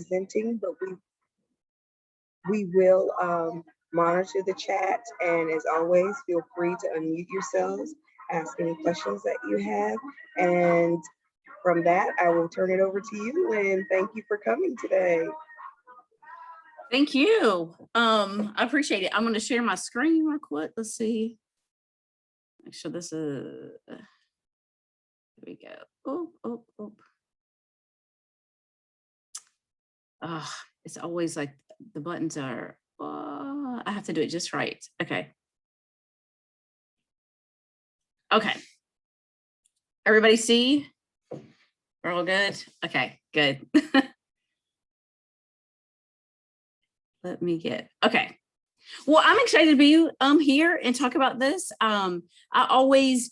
presenting, but we will monitor the chat. And as always, feel free to unmute yourselves, ask any questions that you have. And from that, I will turn it over to you, Lynn. Thank you for coming today. Thank you. I appreciate it. I'm going to share my screen real quick. Let's see. Make sure this is, here we go. It's always like the buttons are, I have to do it just right. Okay. Okay. Everybody see? We're all good? Okay, good. Let me get, okay. Well, I'm excited to be here and talk about this. I always,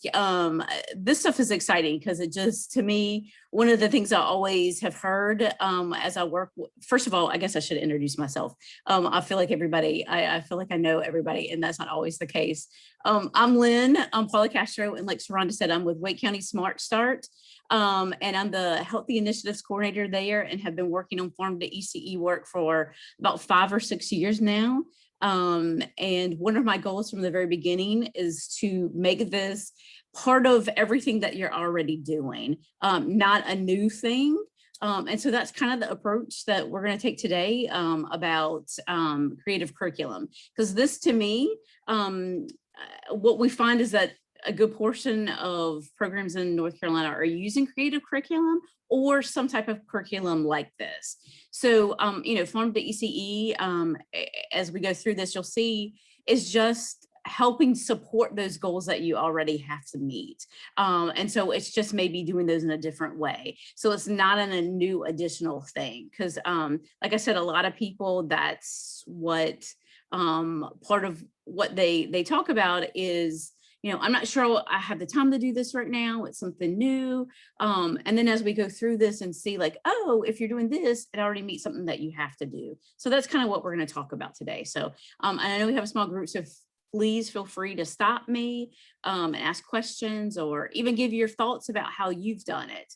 this stuff is exciting because it just, to me, one of the things I always have heard as I work, first of all, I guess I should introduce myself. I feel like everybody, I feel like I know everybody, and that's not always the case. I'm Lynn Policastro, and like Sharonda said, I'm with Wake County Smart Start. And I'm the Healthy Initiatives Coordinator there and have been working on Farm to ECE work for about 5 or 6 years now. And one of my goals from the very beginning is to make this part of everything that you're already doing, not a new thing. And so that's kind of the approach that we're going to take today about creative curriculum, because this, to me, what we find is that a good portion of programs in North Carolina are using creative curriculum or some type of curriculum like this. So, you know, Farm to ECE, as we go through this, you'll see is just helping support those goals that you already have to meet. And so it's just maybe doing those in a different way. So it's not a new additional thing, because like I said, a lot of people, that's what part of what they talk about is, you know, I'm not sure I have the time to do this right now. It's something new. And then as we go through this and see like, oh, if you're doing this, it already meets something that you have to do. So that's kind of what we're going to talk about today. So and I know we have a small group, so please feel free to stop me and ask questions or even give your thoughts about how you've done it.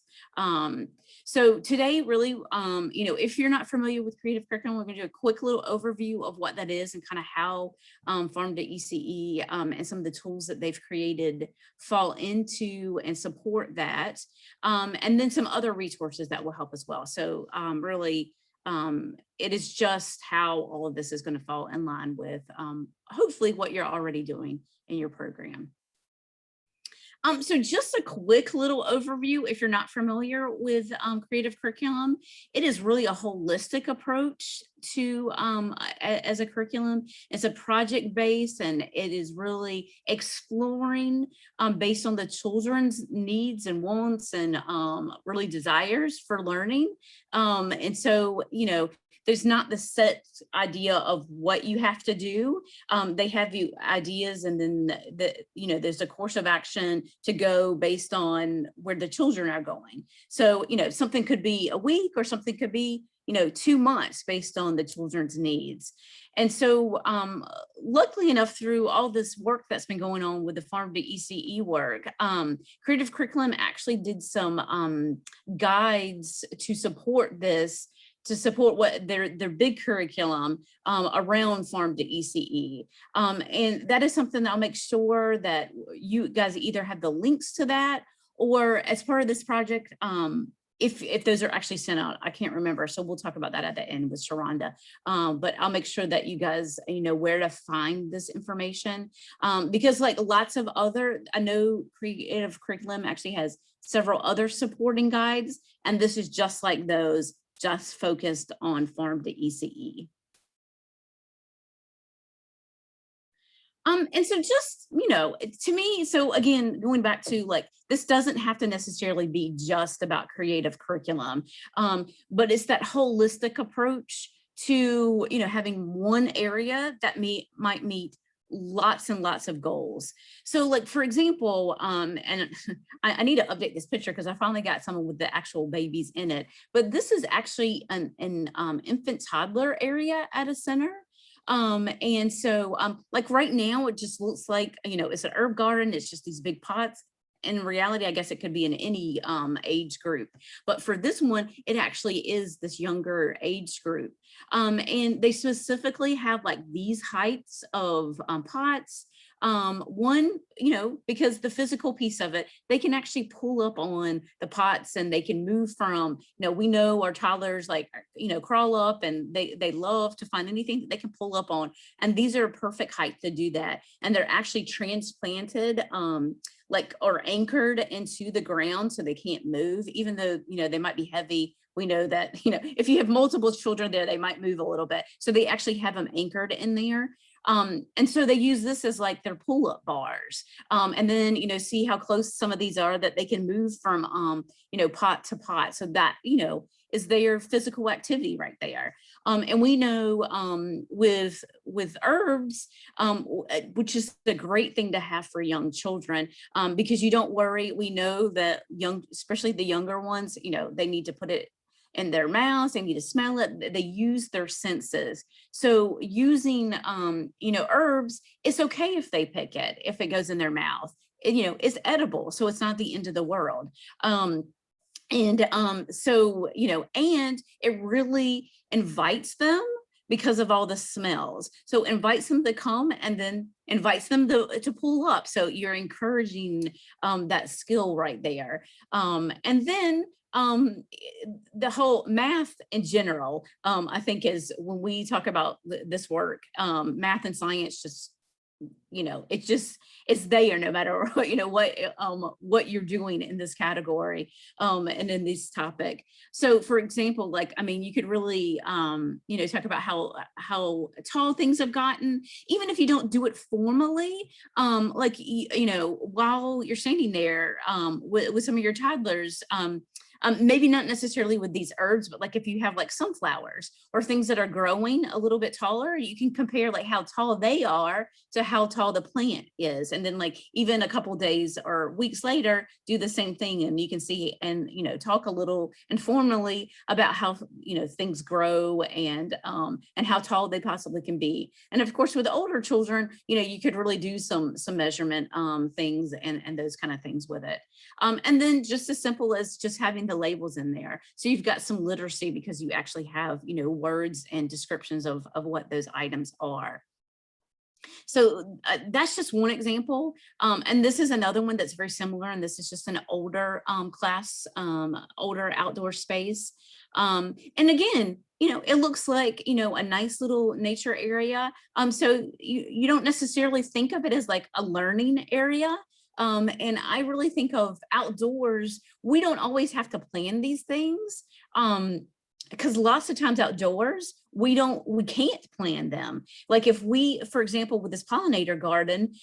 So today, really, you know, if you're not familiar with creative curriculum, we're going to do a quick little overview of what that is and kind of how Farm to ECE and some of the tools that they've created fall into and support that. And then some other resources that will help as well. So really, it is just how all of this is going to fall in line with hopefully what you're already doing in your program. So just a quick little overview, if you're not familiar with creative curriculum, it is really a holistic approach to as a curriculum. It's a project based, and it is really exploring based on the children's needs and wants and really desires for learning. And so, you know, there's not the set idea of what you have to do. They have you ideas, and then you know, there's a course of action to go based on where the children are going. So, you know, something could be a week or something could be, you know, 2 months based on the children's needs. And so luckily enough, through all this work that's been going on with the Farm to ECE work, creative curriculum actually did some guides to support this, to support what their big curriculum around Farm to ECE. And that is something that I'll make sure that you guys either have the links to that, or as part of this project, if those are actually sent out, I can't remember. So we'll talk about that at the end with Sharonda. But I'll make sure that you guys, you know, where to find this information. Because like lots of other, I know creative curriculum actually has several other supporting guides, and this is just like those, just focused on Farm to ECE. And so just, you know, to me, so again, going back to like, this doesn't have to necessarily be just about creative curriculum, but it's that holistic approach to, you know, having one area that might meet lots and lots of goals. So like, for example, and I need to update this picture because I finally got someone with the actual babies in it, but this is actually an infant toddler area at a center. And so like right now, it just looks like, you know, it's an herb garden. It's just these big pots. in reality, I guess it could be in any age group. But for this one, it actually is this younger age group. And they specifically have like these heights of pots. One, because the physical piece of it, they can actually pull up on the pots and they can move from, we know our toddlers like, crawl up and they love to find anything that they can pull up on. And these are a perfect height to do that. And they're actually transplanted, or anchored into the ground so they can't move, even though, they might be heavy. We know that, if you have multiple children there, they might move a little bit. So they actually have them anchored in there. And so they use this as like their pull-up bars. And then, see how close some of these are that they can move from, pot to pot. So that, is their physical activity right there. And we know with herbs, which is a great thing to have for young children, because you don't worry. We know that especially the younger ones, they need to put it in their mouths, they need to smell it, they use their senses. So using, herbs, it's okay if they pick it, if it goes in their mouth, it's edible. So it's not the end of the world. So, and it really invites them because of all the smells. So invites them to come and then invites them to pull up. So you're encouraging that skill right there. And then the whole math in general, I think is when we talk about this work, math and science just, it's there no matter what you're doing in this category and in this topic. So for example, you could really talk about how tall things have gotten, even if you don't do it formally, while you're standing there with some of your toddlers, maybe not necessarily with these herbs, but like if you have like sunflowers or things that are growing a little bit taller, you can compare like how tall they are to how tall the plant is. And then like even a couple days or weeks later, do the same thing. And you can see and, talk a little informally about how, things grow and how tall they possibly can be. And of course, with older children, you could really do some measurement things and those kind of things with it. And then just as simple as just having the labels in there. So you've got some literacy because you actually have, words and descriptions of what those items are. So that's just one example. And this is another one that's very similar. And this is just an older class, older outdoor space. And again, it looks like, a nice little nature area. So you don't necessarily think of it as like a learning area. And I really think of outdoors, we don't always have to plan these things. Because lots of times outdoors, we can't plan them. Like if we, for example, with this pollinator garden,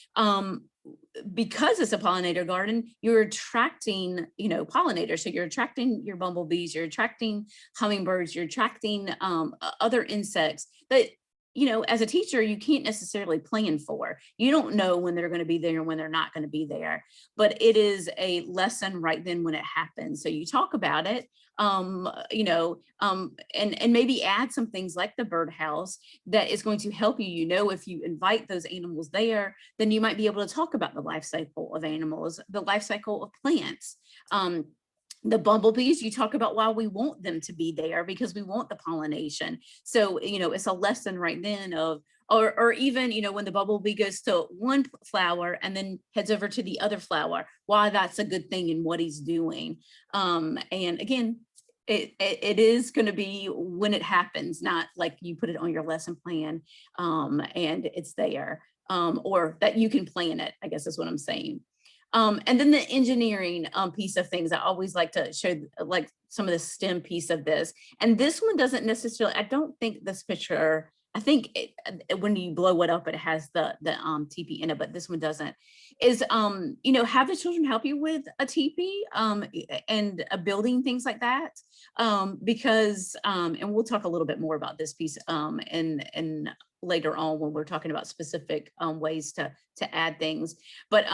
because it's a pollinator garden, you're attracting, pollinators. So you're attracting your bumblebees, you're attracting hummingbirds, you're attracting other insects that, as a teacher, you can't necessarily plan for. You don't know when they're going to be there and when they're not going to be there, but it is a lesson right then when it happens. So you talk about it, and maybe add some things like the birdhouse that is going to help you. If you invite those animals there, then you might be able to talk about the life cycle of animals, the life cycle of plants. The bumblebees, you talk about why we want them to be there because we want the pollination. So, it's a lesson right then of, or even, when the bumblebee goes to one flower and then heads over to the other flower, why that's a good thing and what he's doing. And again, it is going to be when it happens, not like you put it on your lesson plan and it's there or that you can plan it, I guess is what I'm saying. And then the engineering piece of things, I always like to show like some of the STEM piece of this. And this one doesn't necessarily, I don't think this picture, I think when you blow it up, it has the teepee in it, but this one doesn't, is, have the children help you with a teepee and building things like that. Because, and we'll talk a little bit more about this piece in later on when we're talking about specific ways to add things. But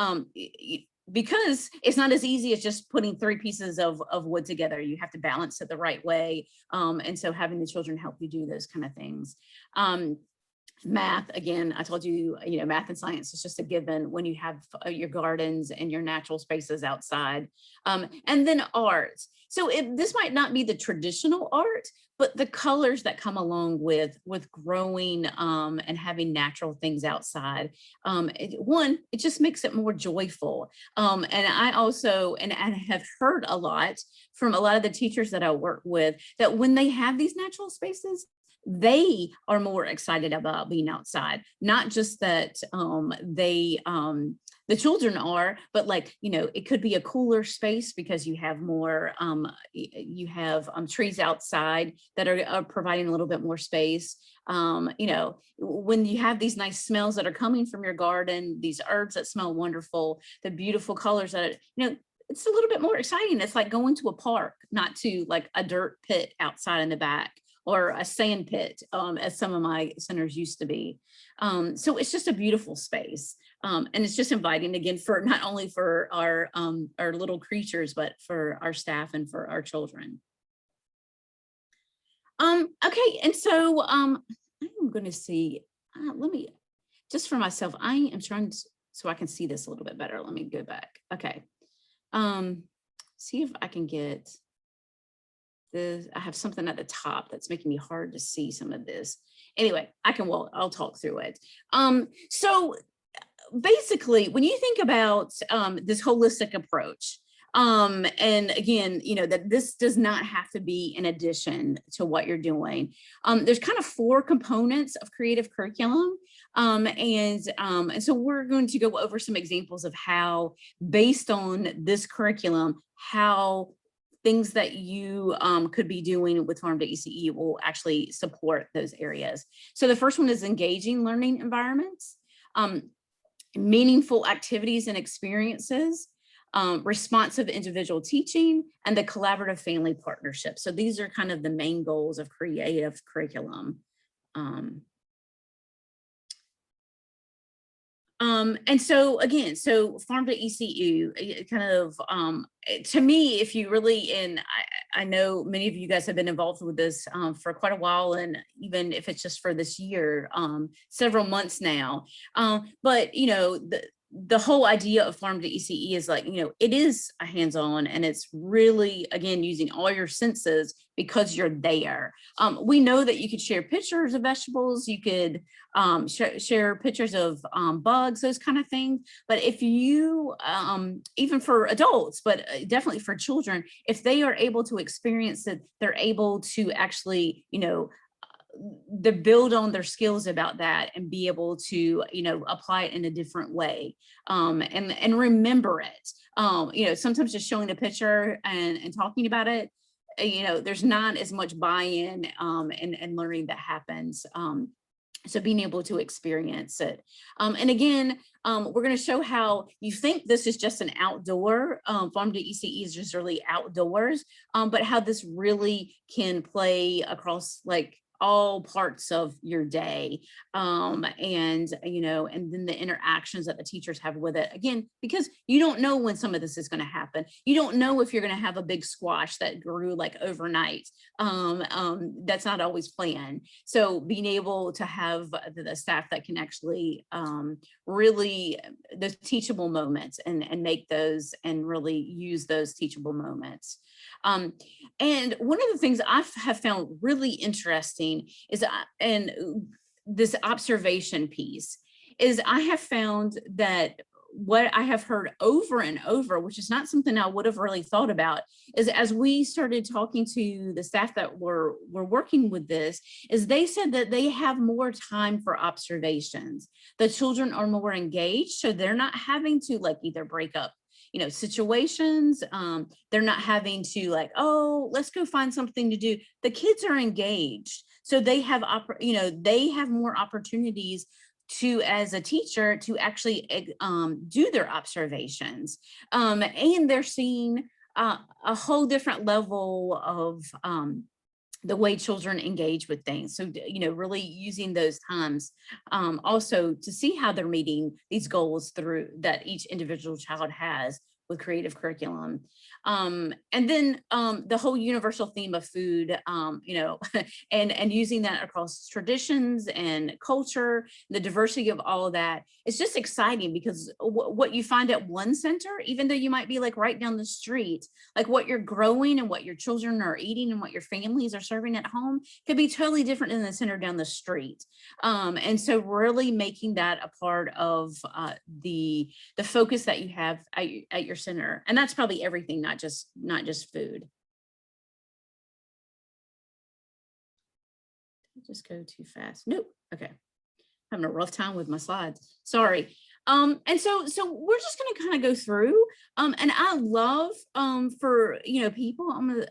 because it's not as easy as just putting 3 pieces of wood together, you have to balance it the right way. And so having the children help you do those kind of things. Math, again, I told you, math and science is just a given when you have your gardens and your natural spaces outside. And then arts. So this might not be the traditional art, but the colors that come along with growing and having natural things outside. It just makes it more joyful. And I also, and I have heard a lot from a lot of the teachers that I work with, that when they have these natural spaces, they are more excited about being outside, not just that the children are, but it could be a cooler space because you have more trees outside that are providing a little bit more space. When you have these nice smells that are coming from your garden, these herbs that smell wonderful, the beautiful colors that it's a little bit more exciting. It's like going to a park, not to like a dirt pit outside in the back, or a sand pit, as some of my centers used to be. So it's just a beautiful space. And it's just inviting, again, for not only for our little creatures, but for our staff and for our children. Okay, and so I'm going to see, let me, just for myself, I am trying to, so I can see this a little bit better. Let me go back. Okay. See if I can get this. I have something at the top that's making me hard to see some of this. Anyway, I'll talk through it. So basically, when you think about this holistic approach, and again, that this does not have to be in addition to what you're doing. There's kind of 4 components of creative curriculum. And so we're going to go over some examples of how, based on this curriculum, how things that you could be doing with Farm to ECE will actually support those areas. So the first one is engaging learning environments, meaningful activities and experiences, responsive individual teaching, and the collaborative family partnership. So these are kind of the main goals of creative curriculum. And so again, so Farm to ECU, kind of, to me, if you really, and I know many of you guys have been involved with this for quite a while, and even if it's just for this year, several months now, but the whole idea of Farm to ECE is like, it is a hands-on, and it's really, again, using all your senses because you're there. We know that you could share pictures of vegetables, you could share pictures of bugs, those kind of things. But if you, even for adults, but definitely for children, if they are able to experience it, they're able to actually, they build on their skills about that and be able to, apply it in a different way, and remember it. Sometimes just showing a picture and talking about it, there's not as much buy-in and learning that happens. So being able to experience it. And again, we're going to show how you think this is just an outdoor, Farm to ECE is just really outdoors, but how this really can play across like all parts of your day, and then the interactions that the teachers have with it, again, because you don't know when some of this is going to happen. You don't know if you're going to have a big squash that grew like overnight. That's not always planned. So being able to have the staff that can actually really those teachable moments and make those and really use those teachable moments. And one of the things I have found really interesting is, and this observation piece, is I have found that what I have heard over and over, which is not something I would have really thought about, is as we started talking to the staff that were working with this, is they said that they have more time for observations. The children are more engaged, so they're not having to like either break up situations. They're not having to like, oh, let's go find something to do. The kids are engaged. So they have, they have more opportunities to, as a teacher, to actually do their observations. And they're seeing a whole different level of the way children engage with things. So, really using those times also to see how they're meeting these goals through that each individual child has with creative curriculum. And then the whole universal theme of food, and using that across traditions and culture, the diversity of all of that. It's just exciting because what you find at one center, even though you might be like right down the street, like what you're growing and what your children are eating and what your families are serving at home could be totally different in the center down the street. And so really making that a part of the focus that you have at your center. And that's probably everything, not just food. Just go too fast. Nope. Okay. Having a rough time with my slides. Sorry. And so we're just going to kind of go through. And I love for people,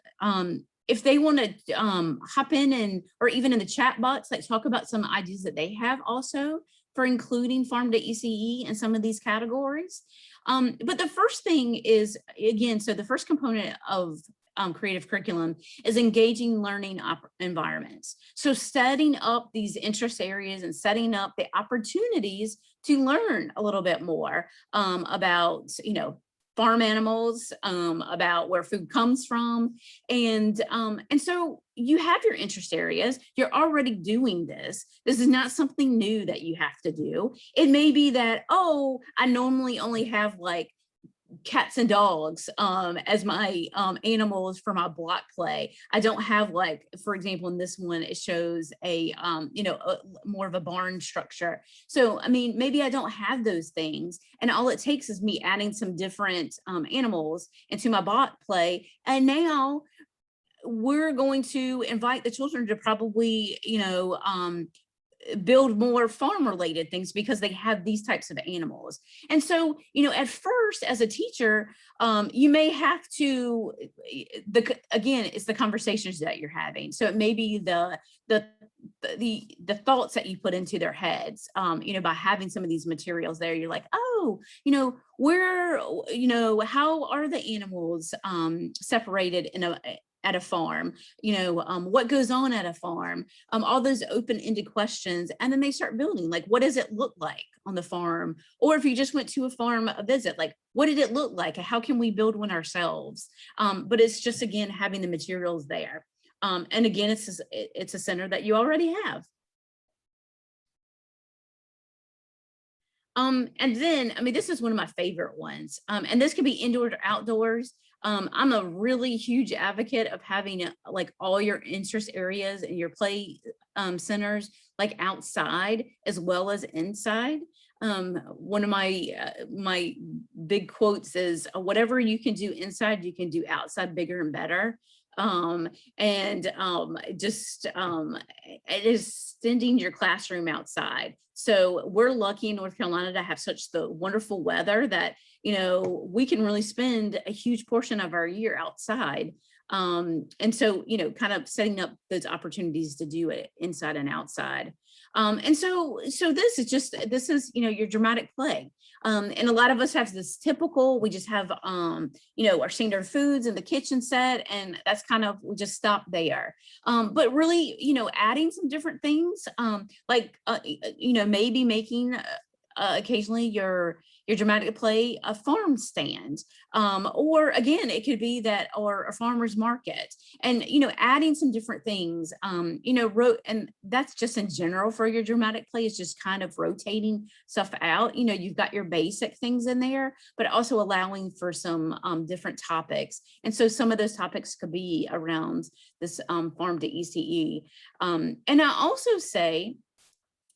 if they want to hop in and or even in the chat box, like talk about some ideas that they have also for including farm to ECE in some of these categories. But the first thing is, again, so the first component of creative curriculum is engaging learning environments. So setting up these interest areas and setting up the opportunities to learn a little bit more about, farm animals, about where food comes from. And so you have your interest areas, you're already doing this. This is not something new that you have to do. It may be that, oh, I normally only have like cats and dogs as my animals for my block play. I don't have, like, for example, in this one, it shows a more of a barn structure. So, I mean, maybe I don't have those things. And all it takes is me adding some different animals into my block play. And now we're going to invite the children to probably, build more farm related things because they have these types of animals. And so, at first as a teacher, you may have to, again, it's the conversations that you're having. So it may be the thoughts that you put into their heads, by having some of these materials there. You're like, oh, where, how are the animals separated at a farm, what goes on at a farm, all those open-ended questions. And then they start building, like, what does it look like on the farm? Or if you just went to a farm visit, like, what did it look like? How can we build one ourselves? But it's just, again, having the materials there. And again, it's a center that you already have. And then, I mean, this is one of my favorite ones. And this could be indoors or outdoors. I'm a really huge advocate of having like all your interest areas and your play centers like outside as well as inside. One of my big quotes is, whatever you can do inside, you can do outside bigger and better. Just it is extending your classroom outside. So we're lucky in North Carolina to have such the wonderful weather that, we can really spend a huge portion of our year outside. And so, kind of setting up those opportunities to do it inside and outside. And so this is, your dramatic play. And a lot of us have this typical, we just have, our standard foods in the kitchen set, and that's kind of, we just stop there. But really, adding some different things, maybe making occasionally your dramatic play a farm stand, or again, it could be that, or a farmer's market, and adding some different things, and that's just in general for your dramatic play, is just kind of rotating stuff out. You've got your basic things in there, but also allowing for some different topics. And so some of those topics could be around this farm to ECE. And I also say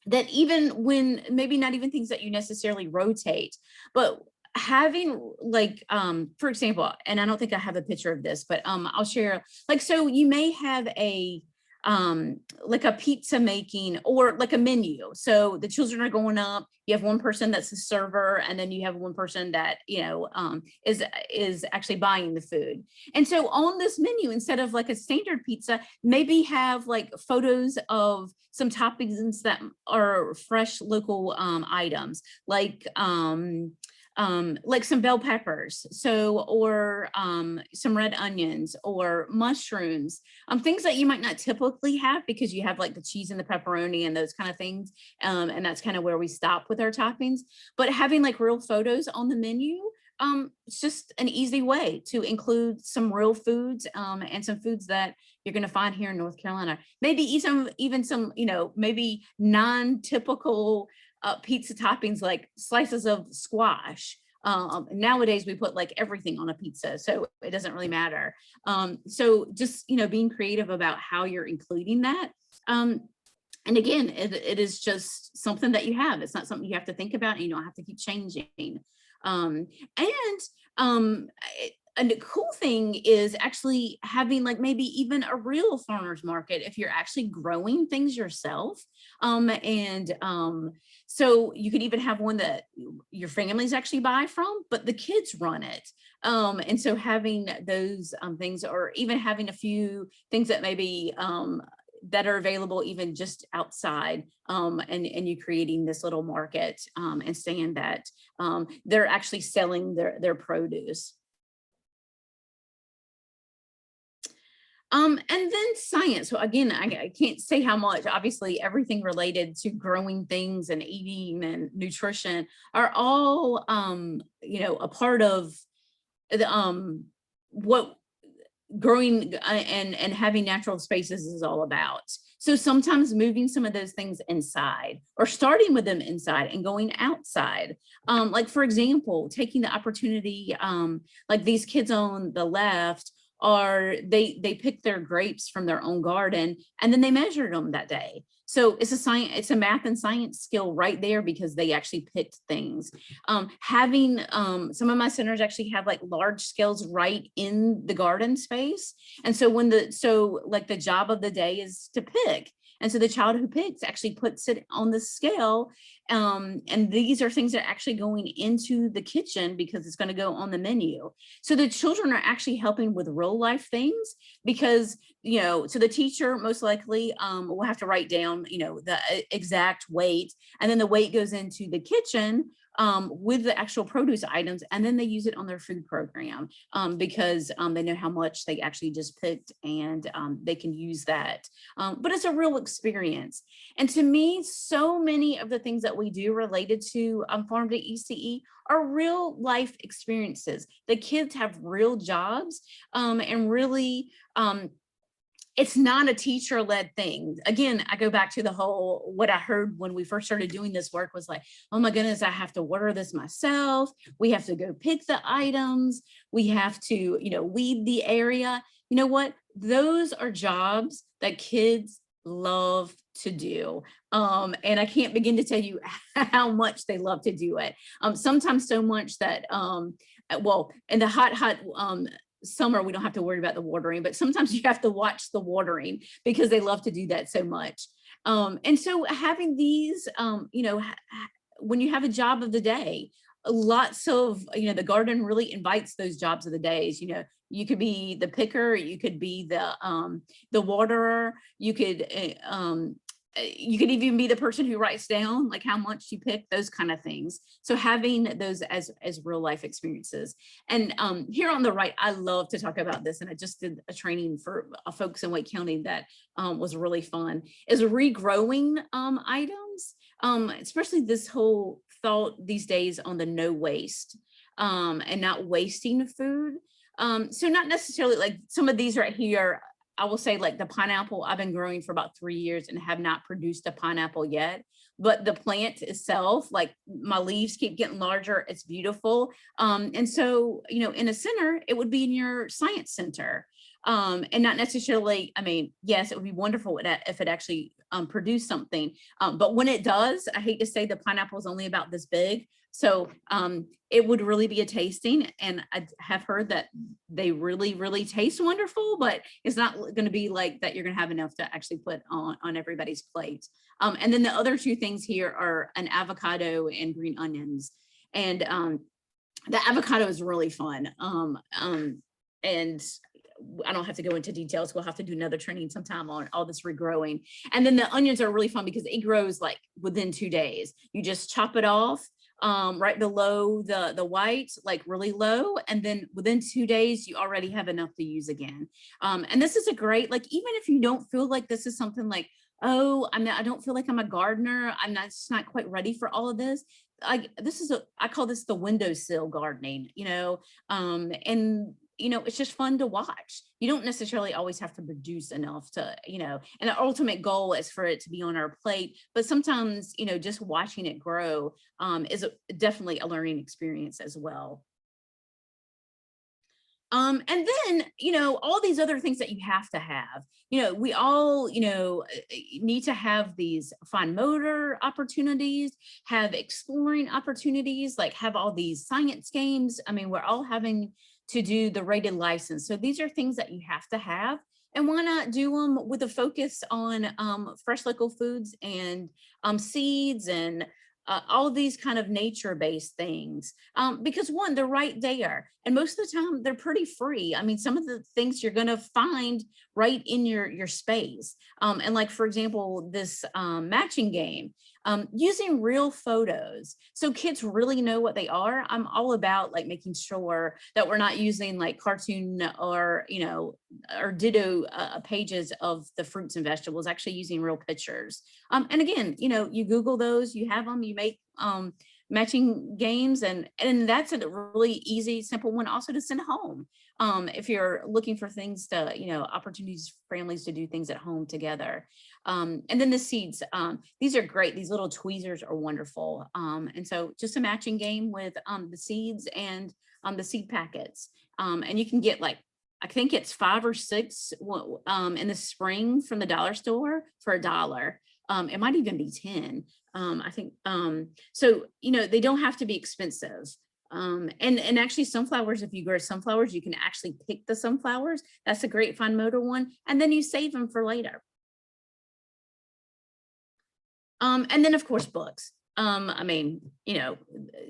that even when maybe not even things that you necessarily rotate, but having like, for example, and I don't think I have a picture of this, but I'll share, like, so you may have like a pizza making or like a menu. So the children are going up, you have one person that's a server, and then you have one person that, is actually buying the food. And so on this menu, instead of like a standard pizza, maybe have like photos of some toppings that are fresh local items, like some bell peppers, or some red onions or mushrooms, things that you might not typically have because you have like the cheese and the pepperoni and those kind of things. And that's kind of where we stop with our toppings. But having like real photos on the menu it's just an easy way to include some real foods, and some foods that you're going to find here in North Carolina. Maybe even some, maybe non-typical pizza toppings like slices of squash. Nowadays we put like everything on a pizza, so it doesn't really matter. So just, being creative about how you're including that. And again, it is just something that you have. It's not something you have to think about, and you don't have to keep changing. And and the cool thing is actually having like maybe even a real farmer's market if you're actually growing things yourself. And so you could even have one that your families actually buy from, but the kids run it. And so having those things, or even having a few things that maybe that are available even just outside, and you creating this little market, and saying that they're actually selling their produce. And then science. So again, I can't say how much, obviously everything related to growing things and eating and nutrition are all, a part of the, what growing and having natural spaces is all about. So sometimes moving some of those things inside, or starting with them inside and going outside. Like for example, taking the opportunity, like these kids on the left are, they picked their grapes from their own garden and then they measured them that day. So it's a math and science skill right there, because they actually picked things. Having some of my centers actually have like large scales right in the garden space. And so like the job of the day is to pick. And so the child who picks actually puts it on the scale. And these are things that are actually going into the kitchen because it's going to go on the menu. So the children are actually helping with real life things, because, so the teacher most likely will have to write down, the exact weight, and then the weight goes into the kitchen with the actual produce items, and then they use it on their food program, because they know how much they actually just picked, and they can use that. But it's a real experience. And to me, so many of the things that we do related to Farm to ECE are real life experiences. The kids have real jobs, and really, it's not a teacher-led thing. Again, I go back to the whole, what I heard when we first started doing this work was like, oh my goodness, I have to water this myself. We have to go pick the items. We have to, weed the area. You know what? Those are jobs that kids love to do. And I can't begin to tell you how much they love to do it. Sometimes so much that, well, in the hot, summer, we don't have to worry about the watering, but sometimes you have to watch the watering because they love to do that so much. And so having these, when you have a job of the day, lots of, the garden really invites those jobs of the days. You could be the picker, you could be the waterer, you could even be the person who writes down like how much you pick, those kind of things. So having those as real life experiences. And here on the right, I love to talk about this, and I just did a training for folks in Wake County that was really fun, is regrowing items, especially this whole thought these days on the no waste, and not wasting food. So not necessarily like some of these right here, I will say like the pineapple, I've been growing for about 3 years and have not produced a pineapple yet, but the plant itself, like my leaves keep getting larger. It's beautiful. And so, in a center, it would be in your science center. And not necessarily, I mean, yes, it would be wonderful if it actually produced something. But when it does, I hate to say the pineapple is only about this big. So it would really be a tasting. And I have heard that they really, really taste wonderful, but it's not going to be like that. You're going to have enough to actually put on everybody's plate. And then the other two things here are an avocado and green onions. And the avocado is really fun. And I don't have to go into details. We'll have to do another training sometime on all this regrowing. And then the onions are really fun because it grows like within 2 days. You just chop it off right below the white, like really low. And then within 2 days, you already have enough to use again. And this is a great, like, even if you don't feel like this is something like, oh, I don't feel like I'm a gardener, I'm not, just not quite ready for all of this. I call this the windowsill gardening, and it's just fun to watch. You don't necessarily always have to produce enough to, and the ultimate goal is for it to be on our plate. But sometimes, just watching it grow is definitely a learning experience as well. And then, all these other things that you have to have, we all, need to have these fine motor opportunities, have exploring opportunities, like have all these science games. I mean, we're all having to do the rated license. So these are things that you have to have. And why not do them with a focus on fresh local foods and seeds and all of these kind of nature-based things, because one, they're right there, and most of the time they're pretty free. I mean, some of the things you're going to find right in your space, and like for example, this matching game, using real photos so kids really know what they are. I'm all about like making sure that we're not using like cartoon or or ditto pages of the fruits and vegetables, actually using real pictures. And again, you Google those, you have them, you make matching games, and that's a really easy, simple one also to send home. If you're looking for things to, opportunities for families to do things at home together. And then the seeds, these are great. These little tweezers are wonderful. And so just a matching game with the seeds and the seed packets. And you can get like, I think it's 5 or 6 in the spring from the dollar store for $1. It might even be 10. I think so, they don't have to be expensive. And actually sunflowers, if you grow sunflowers, you can actually pick the sunflowers. That's a great fine motor one. And then you save them for later. And then of course, books. I mean,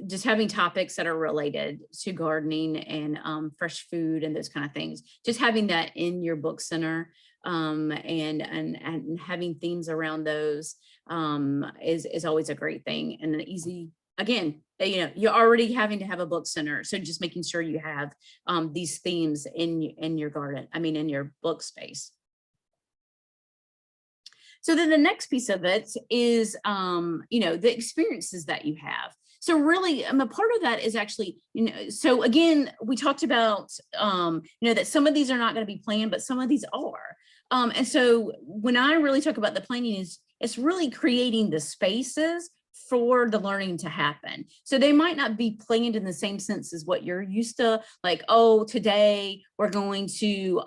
just having topics that are related to gardening and fresh food and those kind of things, just having that in your book center, and having themes around those is always a great thing and an easy, again, you're already having to have a book center. So just making sure you have these themes in your garden, in your book space. So then the next piece of it is, the experiences that you have. So really, a part of that is actually, so again, we talked about, that some of these are not going to be planned, but some of these are. And so when I really talk about the planning, it's really creating the spaces for the learning to happen. So they might not be planned in the same sense as what you're used to, like, oh, today we're going to,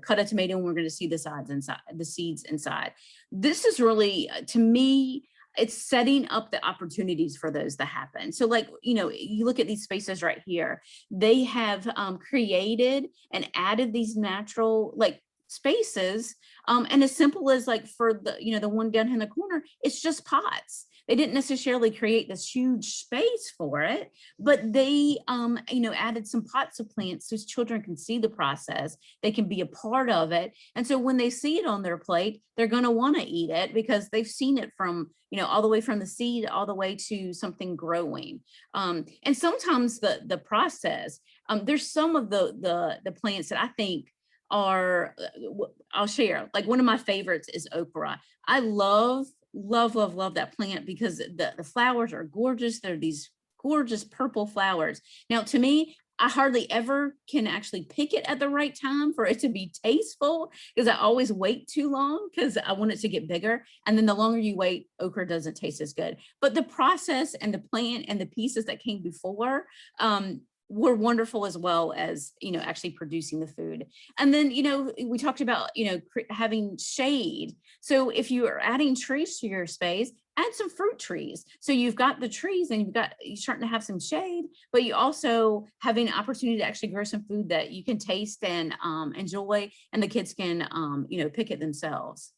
cut a tomato and we're going to see the seeds inside. This is really, to me, it's setting up the opportunities for those to happen. So like, you look at these spaces right here, they have created and added these natural like spaces. And as simple as like for the, the one down in the corner, it's just pots. They didn't necessarily create this huge space for it, but they, added some pots of plants so children can see the process. They can be a part of it. And so when they see it on their plate, they're going to want to eat it because they've seen it from, all the way from the seed, all the way to something growing. And sometimes the process, there's some of the plants that I think are, I'll share, like one of my favorites is okra. I love that plant because the flowers are gorgeous. They're these gorgeous purple flowers. Now, to me, I hardly ever can actually pick it at the right time for it to be tasteful because I always wait too long because I want it to get bigger. And then the longer you wait, okra doesn't taste as good. But the process and the plant and the pieces that came before, were wonderful, as well as, actually producing the food. And then, we talked about, having shade. So if you are adding trees to your space, add some fruit trees. So you've got the trees and you're starting to have some shade, but you also having an opportunity to actually grow some food that you can taste and enjoy, and the kids can, pick it themselves.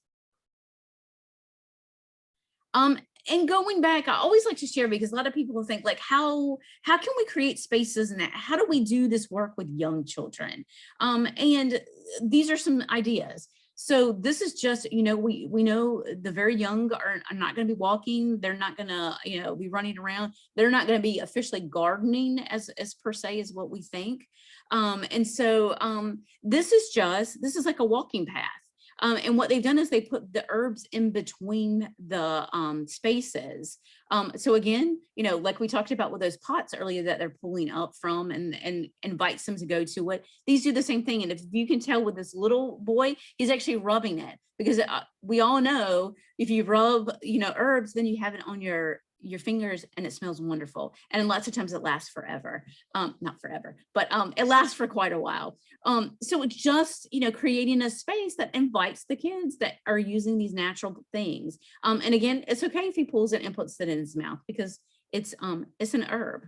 And going back, I always like to share because a lot of people think like, how can we create spaces and how do we do this work with young children? And these are some ideas. So this is just, we know the very young are not going to be walking. They're not going to, be running around. They're not going to be officially gardening as per se is what we think. And so this is like a walking path. And what they've done is they put the herbs in between the spaces. So again, like we talked about with those pots earlier that they're pulling up from and invites them to go to it. These do the same thing. And if you can tell with this little boy, he's actually rubbing it, because we all know if you rub, herbs, then you have it on your fingers and it smells wonderful. And lots of times it lasts forever. Not forever, but it lasts for quite a while. So it's just, creating a space that invites the kids that are using these natural things. And again, it's okay if he pulls it and puts it in his mouth, because it's an herb.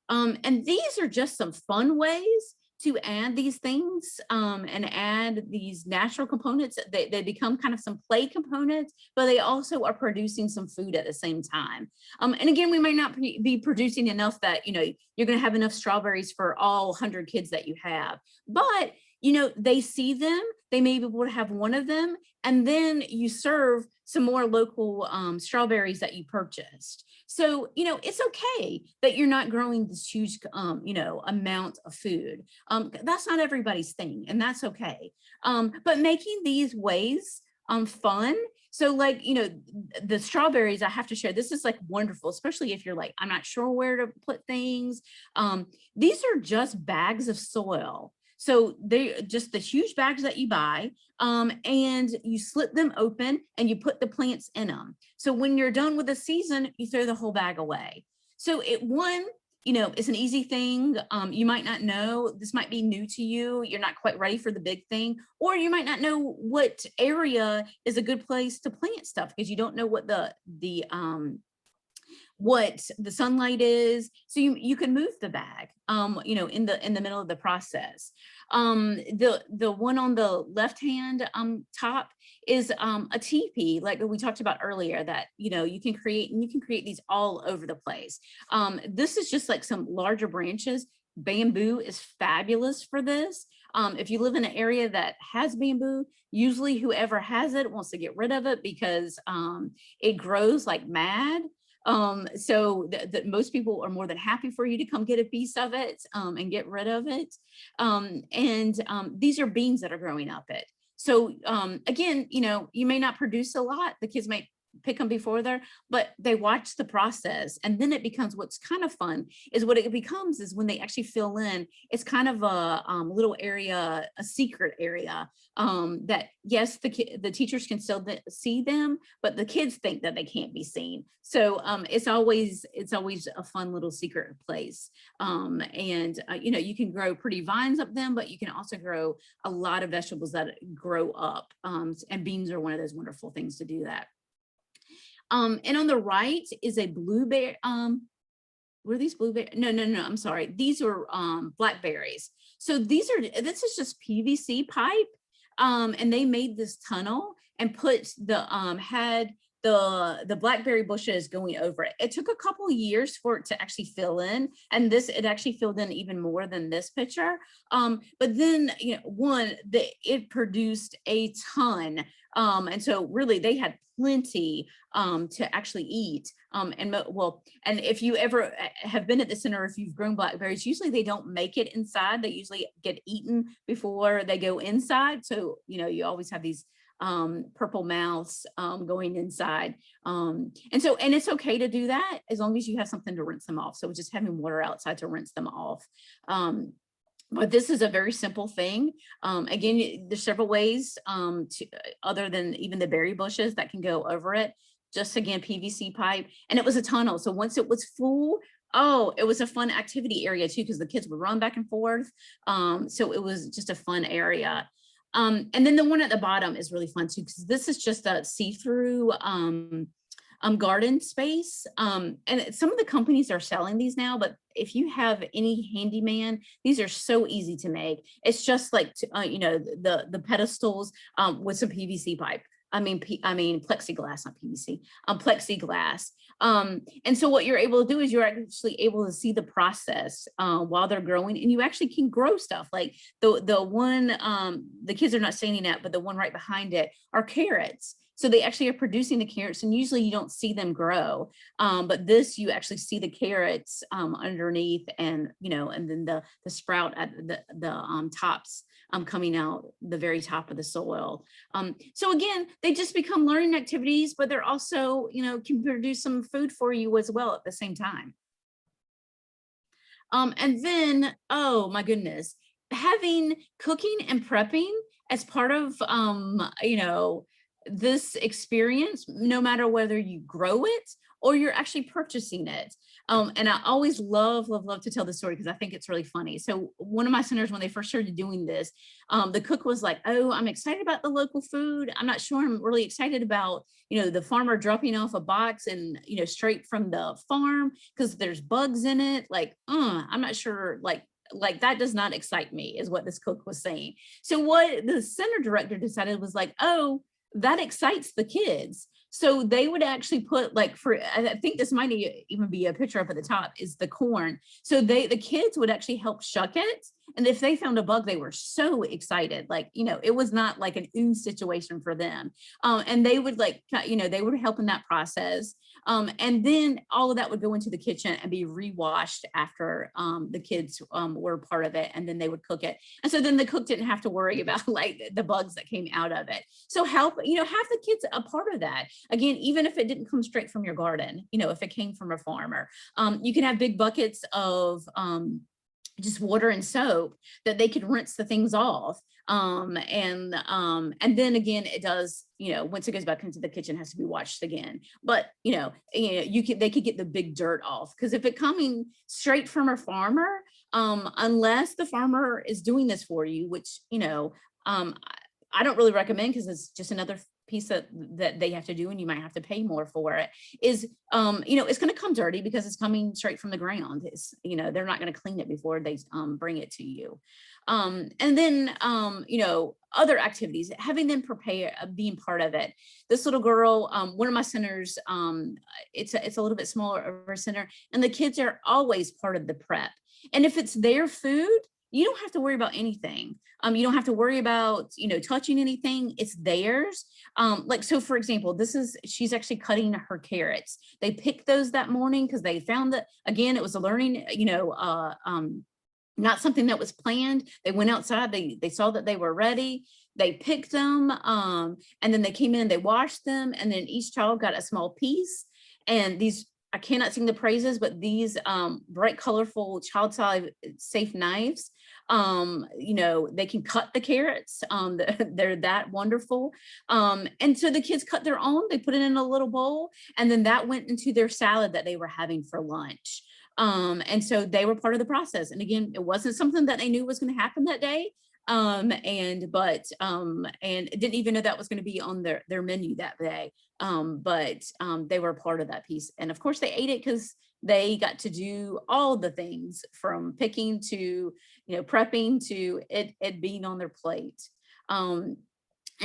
And these are just some fun ways to add these things and add these natural components. They become kind of some play components, but they also are producing some food at the same time. And again, we might not be producing enough that, you're going to have enough strawberries for all 100 kids that you have, but they see them, they may be able to have one of them, and then you serve some more local strawberries that you purchased. So, it's okay that you're not growing this huge, amount of food. That's not everybody's thing, and that's okay. But making these ways fun. So like, the strawberries, I have to share, this is like wonderful, especially if you're like, I'm not sure where to put things. These are just bags of soil. So they're just the huge bags that you buy, and you slip them open and you put the plants in them. So when you're done with the season, you throw the whole bag away. So it's an easy thing. You might not know, this might be new to you. You're not quite ready for the big thing, or you might not know what area is a good place to plant stuff because you don't know what what the sunlight is. So you can move the bag, in the middle of the process. The one on the left hand top is a teepee, like we talked about earlier, that you can create, and you can create these all over the place. This is just like some larger branches. Bamboo is fabulous for this. If you live in an area that has bamboo, usually whoever has it wants to get rid of it because it grows like mad. So that most people are more than happy for you to come get a piece of it and get rid of it. These are beans that are growing up it. So again, you may not produce a lot. The kids might pick them before there, but they watch the process, and then it becomes, what's kind of fun is what it becomes is when they actually fill in, it's kind of a little area, a secret area that yes, the teachers can still see them, but the kids think that they can't be seen. So it's always a fun little secret place. You can grow pretty vines up them, but you can also grow a lot of vegetables that grow up, and beans are one of those wonderful things to do that. And on the right is a blueberry. Were these blueberry? No, I'm sorry. These are blackberries. So this is just PVC pipe. And they made this tunnel and put had the blackberry bushes going over it. It took a couple of years for it to actually fill in, and it actually filled in even more than this picture. But then it produced a ton, and so really they had plenty to actually eat. And if you ever have been at the center, if you've grown blackberries, usually they don't make it inside. They usually get eaten before they go inside. So you always have these purple mouths going inside. And it's okay to do that as long as you have something to rinse them off. So just having water outside to rinse them off. But this is a very simple thing. Again, there's several ways other than even the berry bushes that can go over it. Just again, PVC pipe, and it was a tunnel. So once it was full, it was a fun activity area too, because the kids would run back and forth. So it was just a fun area. And then the one at the bottom is really fun too, because this is just a see-through garden space. And some of the companies are selling these now, but if you have any handyman, these are so easy to make. It's just like, the pedestals with some PVC pipe. I mean, plexiglass, not PVC, plexiglass. And so what you're able to do is you're actually able to see the process while they're growing, and you actually can grow stuff like the one the kids are not standing at, but the one right behind it are carrots. So they actually are producing the carrots, and usually you don't see them grow. But this, you actually see the carrots underneath, and and then the sprout at the tops coming out the very top of the soil. So again, they just become learning activities, but they're also, can produce some food for you as well at the same time. And then, oh my goodness, having cooking and prepping as part of, this experience, no matter whether you grow it or you're actually purchasing it. And I always love to tell the story because I think it's really funny. So one of my centers, when they first started doing this, the cook was like, oh, I'm excited about the local food. I'm not sure I'm really excited about, the farmer dropping off a box and, straight from the farm because there's bugs in it. Like, I'm not sure, like that does not excite me, is what this cook was saying. So what the center director decided was like, oh, that excites the kids. So they would actually put, like, I think this might even be a picture up at the top, is the corn. So the kids would actually help shuck it. And if they found a bug, they were so excited. Like, it was not like an ooh situation for them. And they would they would help in that process. And then all of that would go into the kitchen and be rewashed after the kids were part of it. And then they would cook it. And so then the cook didn't have to worry about like the bugs that came out of it. So have the kids a part of that. Again, even if it didn't come straight from your garden, if it came from a farmer, you can have big buckets of just water and soap that they could rinse the things off. And then again, it does, once it goes back into the kitchen, it has to be washed again. But, they could get the big dirt off, because if it's coming straight from a farmer, unless the farmer is doing this for you, which, I don't really recommend, because it's just another piece that they have to do, and you might have to pay more for it, is it's going to come dirty because it's coming straight from the ground. It's, they're not going to clean it before they bring it to you. And then other activities, having them prepare, being part of it. This little girl, one of my centers, it's a little bit smaller of a center, and the kids are always part of the prep. And if it's their food, you don't have to worry about anything. You don't have to worry about, touching anything. It's theirs. So for example, she's actually cutting her carrots. They picked those that morning because they found that, again, it was a learning, not something that was planned. They went outside, they saw that they were ready. They picked them, and then they came in, they washed them, and then each child got a small piece. And these, I cannot sing the praises, but these bright, colorful, child-safe knives, they can cut the carrots. They're that wonderful. And so the kids cut their own, they put it in a little bowl, and then that went into their salad that they were having for lunch. And so they were part of the process. And again, it wasn't something that they knew was going to happen that day. And didn't even know that was going to be on their menu that day. But they were part of that piece. And of course they ate it because they got to do all the things, from picking to, prepping to it being on their plate. And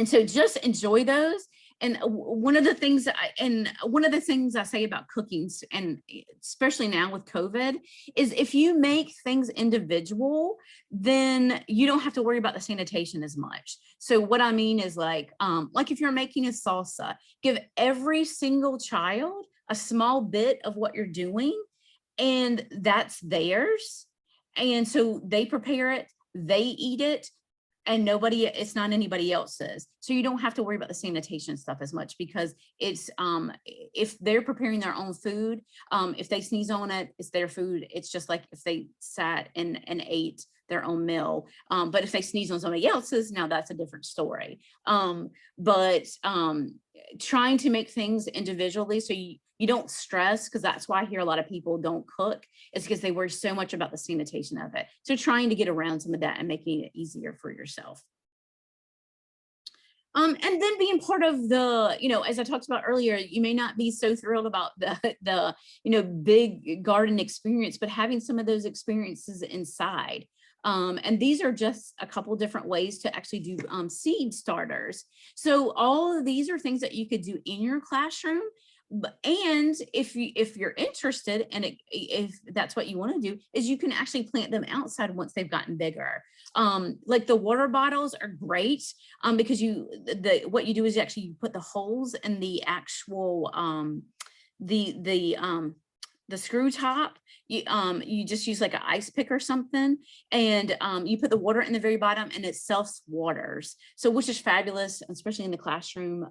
so just enjoy those. And one of the things I say about cooking, and especially now with COVID, is if you make things individual, then you don't have to worry about the sanitation as much. So what I mean is like if you're making a salsa, give every single child a small bit of what you're doing, and that's theirs. And so they prepare it, they eat it, and it's not anybody else's. So you don't have to worry about the sanitation stuff as much, because it's if they're preparing their own food, if they sneeze on it, it's their food. It's just like if they sat and ate their own meal. But if they sneeze on somebody else's, now that's a different story. But trying to make things individually, so you don't stress, because that's why I hear a lot of people don't cook, is because they worry so much about the sanitation of it. So trying to get around some of that and making it easier for yourself. And then being part of the, as I talked about earlier, you may not be so thrilled about the big garden experience, but having some of those experiences inside. And these are just a couple different ways to actually do seed starters. So all of these are things that you could do in your classroom. And if you're interested, and if that's what you want to do, is you can actually plant them outside once they've gotten bigger. Like the water bottles are great, because what you do is actually you put the holes in the actual the the screw top, you just use like an ice pick or something, and you put the water in the very bottom and it self waters. So which is fabulous, especially in the classroom.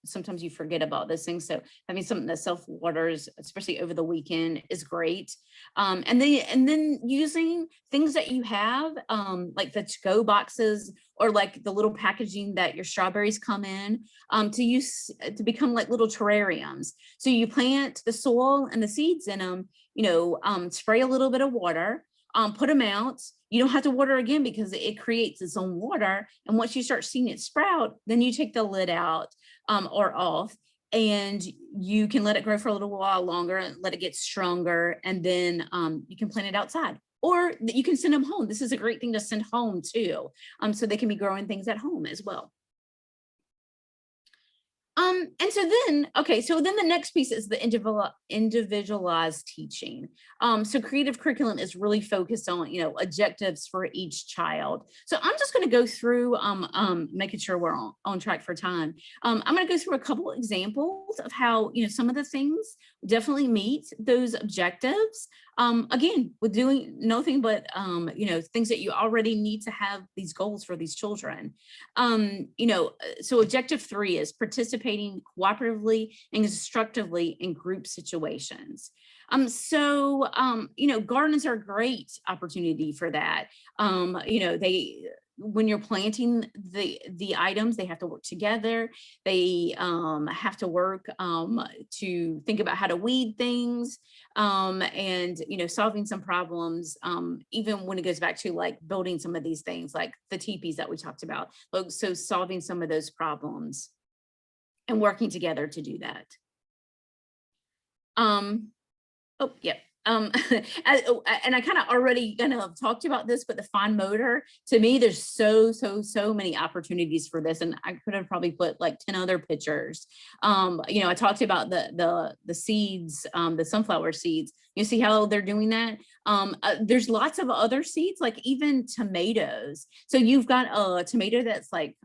Sometimes you forget about those things. So having something that self waters, especially over the weekend, is great. And then using things that you have, like the to-go boxes or like the little packaging that your strawberries come in, to use to become like little terrariums. So you plant the soil and the seeds in them, spray a little bit of water, put them out. You don't have to water again because it creates its own water. And once you start seeing it sprout, then you take the lid out, or off, and you can let it grow for a little while longer and let it get stronger. And then you can plant it outside, or you can send them home. This is a great thing to send home too. So they can be growing things at home as well. And so then the next piece is the individualized teaching. So creative curriculum is really focused on, objectives for each child. So I'm just going to go through, making sure we're on track for time. I'm going to go through a couple examples of how, some of the things definitely meet those objectives. Again, with doing nothing but, things that you already need to have these goals for these children. So objective 3 is participating cooperatively and constructively in group situations. Gardens are a great opportunity for that. When you're planting the items, they have to work together. They have to work to think about how to weed things, and solving some problems, even when it goes back to like building some of these things like the teepees that we talked about. So solving some of those problems and working together to do that. Oh, yeah. And I kind of already talked about this, but the fine motor, to me, there's so many opportunities for this. And I could have probably put like 10 other pictures. I talked about the seeds, the sunflower seeds. You see how they're doing that? There's lots of other seeds, like even tomatoes. So you've got a tomato that's like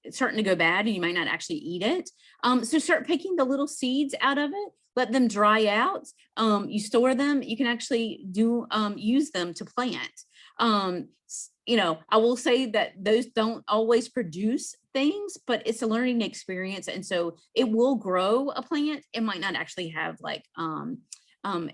starting to go bad and you might not actually eat it. So start picking the little seeds out of it. Let them dry out. You store them. You can actually use them to plant. I will say that those don't always produce things, but it's a learning experience. And so it will grow a plant. It might not actually have like,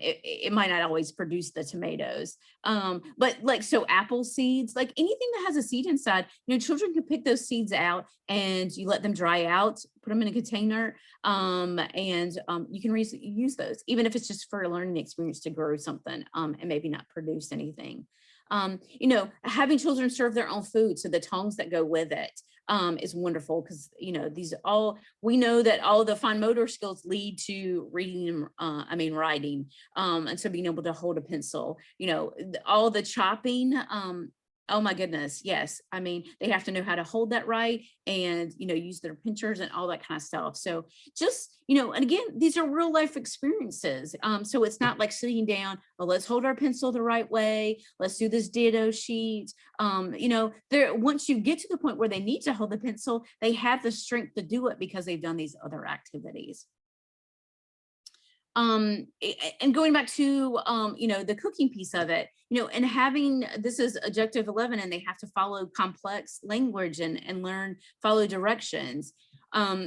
it might not always produce the tomatoes. But like, so apple seeds, like anything that has a seed inside, children can pick those seeds out and you let them dry out, put them in a container, and you can use those, even if it's just for a learning experience to grow something, and maybe not produce anything. Having children serve their own food, so the tongs that go with it, is wonderful because we know that all the fine motor skills lead to reading, writing, and so being able to hold a pencil, all the chopping, oh my goodness, yes. They have to know how to hold that right and, use their pinchers and all that kind of stuff. So just, and again, these are real life experiences. So it's not like sitting down, well, let's hold our pencil the right way. Let's do this ditto sheet. Once you get to the point where they need to hold the pencil, they have the strength to do it because they've done these other activities. And going back to the cooking piece of it, and having, this is objective 11, and they have to follow complex language and follow directions.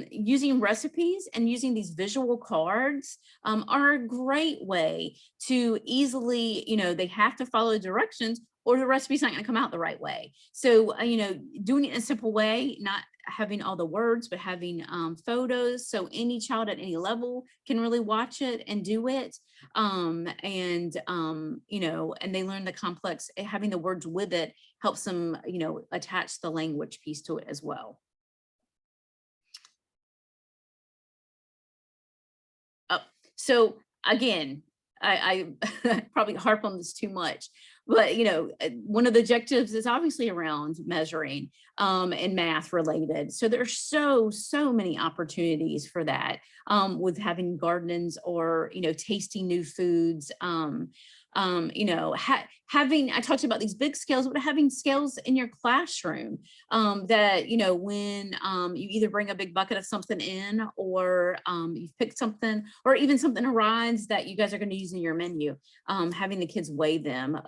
Using recipes and using these visual cards are a great way to easily, they have to follow directions or the recipe's not going to come out the right way. So, doing it in a simple way, not having all the words, but having photos. So any child at any level can really watch it and do it. And they learn the complex, having the words with it helps them, attach the language piece to it as well. So again, I probably harp on this too much, but one of the objectives is obviously around measuring. and math related. So there's so many opportunities for that, with having gardens or, tasting new foods. Having, I talked about these big scales, but having scales in your classroom, that, when you either bring a big bucket of something in, or you've picked something, or even something arrives that you guys are going to use in your menu, having the kids weigh them.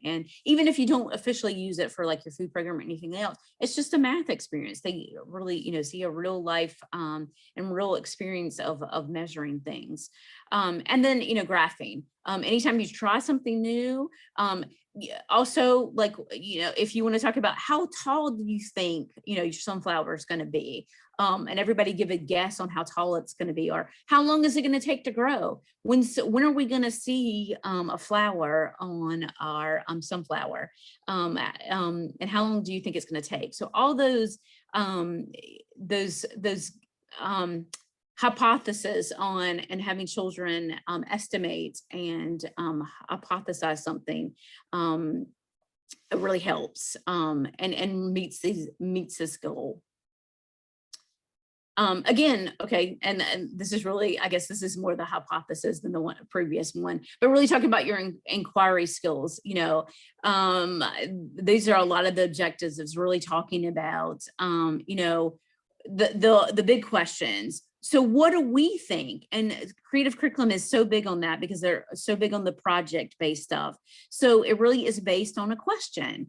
And even if you don't officially use it for like your food program or anything else, it's just a math experience. They really, see a real life, and real experience of measuring things. And then, graphing. Anytime you try something new, also, like, if you want to talk about how tall do you think, your sunflower is going to be, and everybody give a guess on how tall it's going to be, or how long is it going to take to grow? When are we going to see a flower on our sunflower? And how long do you think it's going to take? So all those hypothesis on, and having children estimate and hypothesize something, it really helps, and meets this goal. Again, okay, and this is really, I guess this is more the hypothesis than the previous one, but really talking about your inquiry skills. These are a lot of the objectives. Is really talking about, the big questions. So what do we think? And creative curriculum is so big on that, because they're so big on the project-based stuff. So it really is based on a question.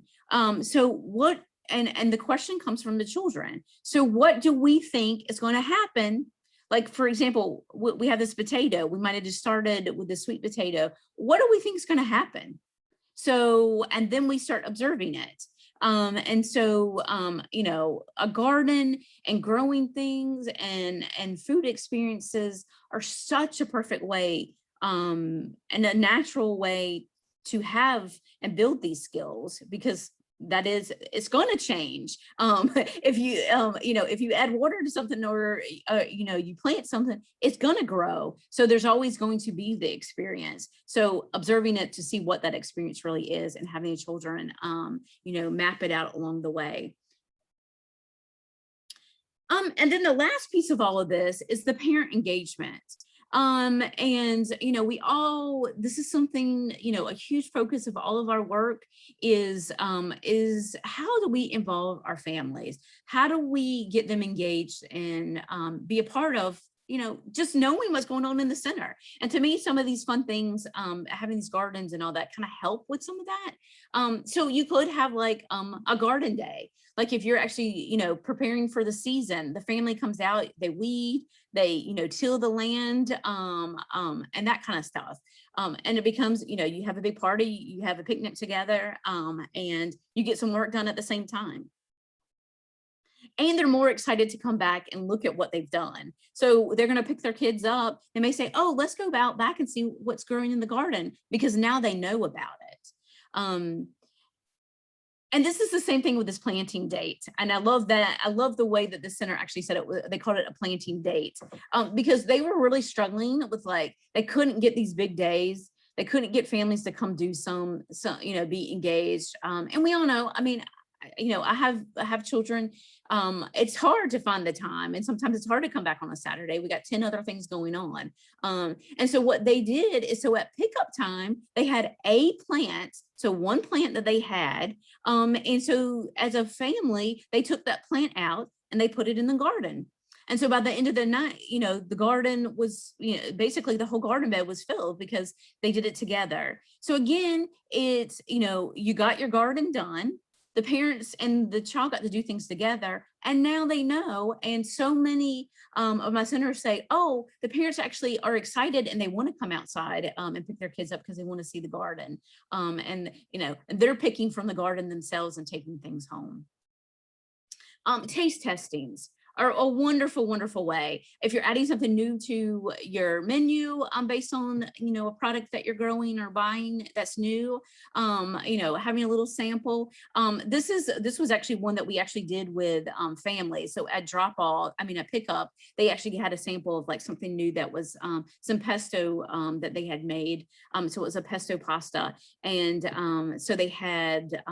So what, and the question comes from the children. So what do we think is going to happen? Like, for example, we have this potato. We might have just started with the sweet potato. What do we think is going to happen? So, and then we start observing it. And so, a garden and growing things and food experiences are such a perfect way, and a natural way to have and build these skills, because it's going to change. If you add water to something, or you plant something, it's going to grow. So there's always going to be the experience. So observing it to see what that experience really is, and having children map it out along the way. And then the last piece of all of this is the parent engagement. This is something, a huge focus of all of our work is how do we involve our families? How do we get them engaged and be a part of, just knowing what's going on in the center? And to me, some of these fun things, having these gardens and all that, kind of help with some of that. So you could have like a garden day. Like if you're actually, preparing for the season, the family comes out, they weed, they, till the land, and that kind of stuff. And it becomes, you have a big party, you have a picnic together, and you get some work done at the same time. And they're more excited to come back and look at what they've done. So they're going to pick their kids up. They may say, oh, let's go out back and see what's growing in the garden, because now they know about it. And this is the same thing with this planting date. And I love that. I love the way that the center actually said it. They called it a planting date, because they were really struggling with, like, they couldn't get these big days. They couldn't get families to come do some, be engaged. And we all know, I mean, I have children. It's hard to find the time, and sometimes it's hard to come back on a Saturday. We got 10 other things going on. And so what they did is, so at pickup time, they had a plant. So one plant that they had. And so as a family, they took that plant out and they put it in the garden. And so by the end of the night, the garden was, basically the whole garden bed was filled, because they did it together. So again, it's, you got your garden done. The parents and the child got to do things together, and now they know. And so many of my centers say, oh, the parents actually are excited and they want to come outside and pick their kids up because they want to see the garden. And they're picking from the garden themselves and taking things home. Taste testings are a wonderful, wonderful way. If you're adding something new to your menu, based on, a product that you're growing or buying that's new, having a little sample. This was actually one that we actually did with families. So at at pickup, they actually had a sample of like something new that was some pesto that they had made. So it was a pesto pasta. And so they had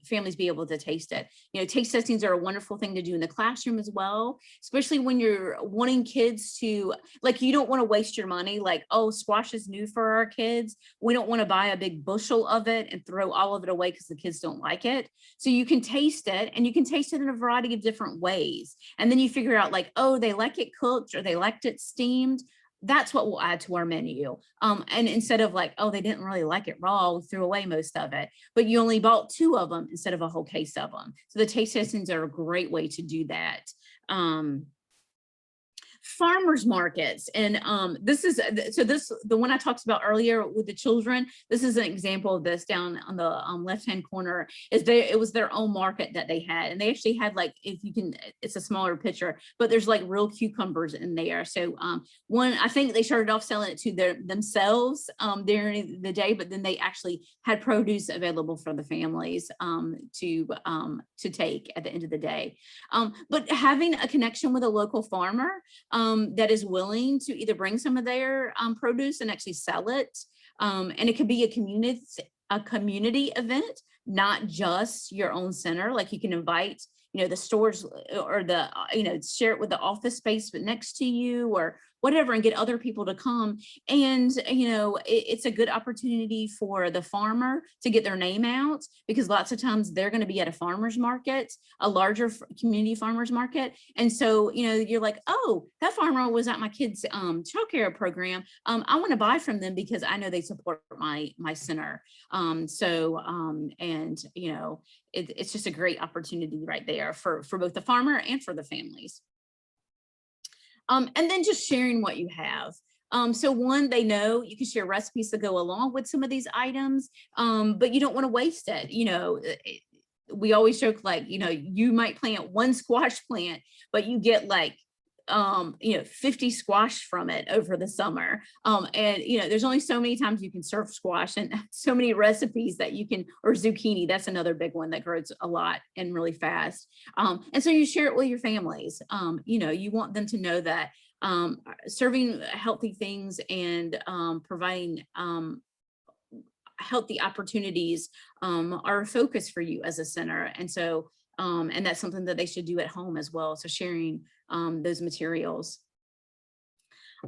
families be able to taste it. Taste testings are a wonderful thing to do in the classroom as well, especially when you're wanting kids to, like, you don't want to waste your money. Like, oh, squash is new for our kids. We don't want to buy a big bushel of it and throw all of it away because the kids don't like it. So you can taste it, and you can taste it in a variety of different ways. And then you figure out like, oh, they like it cooked or they liked it steamed. That's what we'll add to our menu. And instead of like, oh, they didn't really like it raw, we threw away most of it, but you only bought 2 of them instead of a whole case of them. So the taste testings are a great way to do that. Farmers markets, and the one I talked about earlier with the children. This is an example of this down on the left hand corner. It was their own market that they had, and they actually had, like, if you can, it's a smaller picture, but there's like real cucumbers in there. So one, I think they started off selling it to themselves during the day, but then they actually had produce available for the families to take at the end of the day. But having a connection with a local farmer that is willing to either bring some of their produce and actually sell it. And it could be a community event, not just your own center. Like, you can invite, the stores or share it with the office space but next to you or whatever, and get other people to come. And, it's a good opportunity for the farmer to get their name out, because lots of times they're going to be at a farmer's market, a larger community farmer's market. And so, you're like, oh, that farmer was at my kids' childcare program. I want to buy from them because I know they support my center. It's just a great opportunity right there for both the farmer and for the families. And then just sharing what you have. So one, they know you can share recipes that go along with some of these items, but you don't want to waste it. We always joke, like, you might plant one squash plant, but you get like 50 squash from it over the summer. And there's only so many times you can serve squash, and so many recipes that you can, or zucchini, that's another big one that grows a lot and really fast. And so you share it with your families. You want them to know that serving healthy things and providing healthy opportunities are a focus for you as a center. And so and that's something that they should do at home as well. So sharing those materials.